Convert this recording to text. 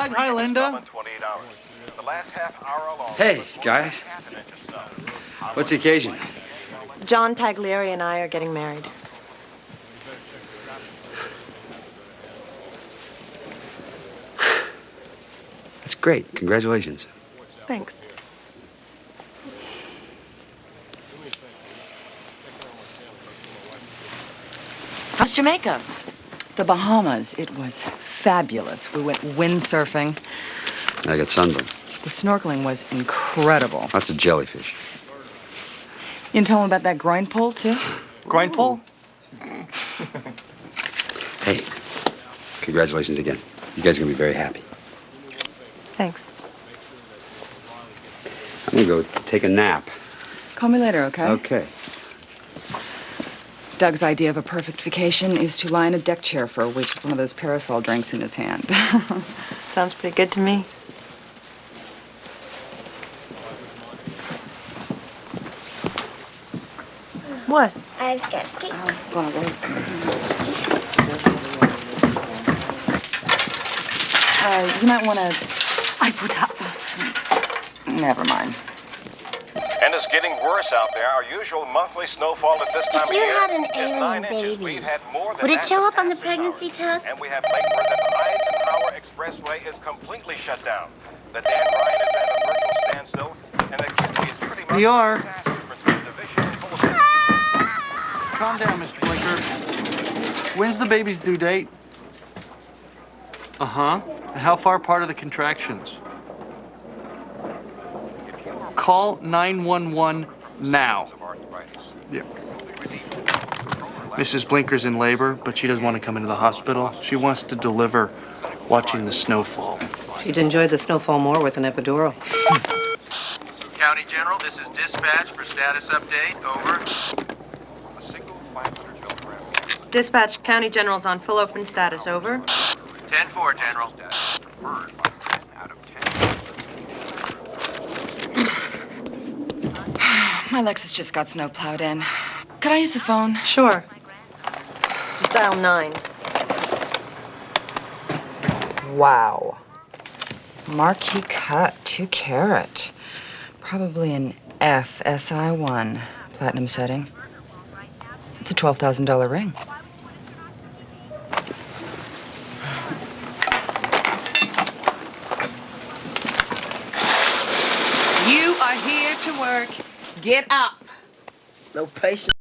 Doug. Hi, Linda. Hey, guys. What's the occasion? John Taglieri and I are getting married. That's great. Congratulations. Thanks. How's Jamaica? The Bahamas. It was fabulous. We went windsurfing. I got sunburned. The snorkeling was incredible. Lots of jellyfish. You can tell them about that groin pull, too? Groin pull? Hey, congratulations again. You guys are going to be very happy. Thanks. I'm going to go take a nap. Call me later, okay? Okay. Doug's idea of a perfect vacation is to lie in a deck chair for a week with one of those parasol drinks in his hand. Sounds pretty good to me. What? I've got skates. You might want to... I put up. Never mind. And it's getting worse out there. Our usual monthly snowfall at this time of year If you had an is 9 alien inches. baby, We've had more than would it that show the up on the past 6 pregnancy hours. test? And we have late word that the Eisenhower Expressway is completely shut down. The Dan Ryan is at a virtual standstill, and the QT is pretty much We are. a disaster between division and full. Calm down, Mr. Blinker. When's the baby's due date? Uh-huh. And how far apart are the contractions? Call 911 now. Yeah. Mrs. Blinker's in labor, but she doesn't want to come into the hospital. She wants to deliver watching the snowfall. She'd enjoy the snowfall more with an epidural. County General, this is dispatch for status update. Over. Dispatch, County General's on full open status, over. 10-4, General. My Lexus just got snow plowed in. Could I use the phone? Sure. Just dial 9. Wow. Marquee cut, 2 carat. Probably an FSI1 platinum setting. It's a $12,000 ring. You are here to work. Get up. No patience.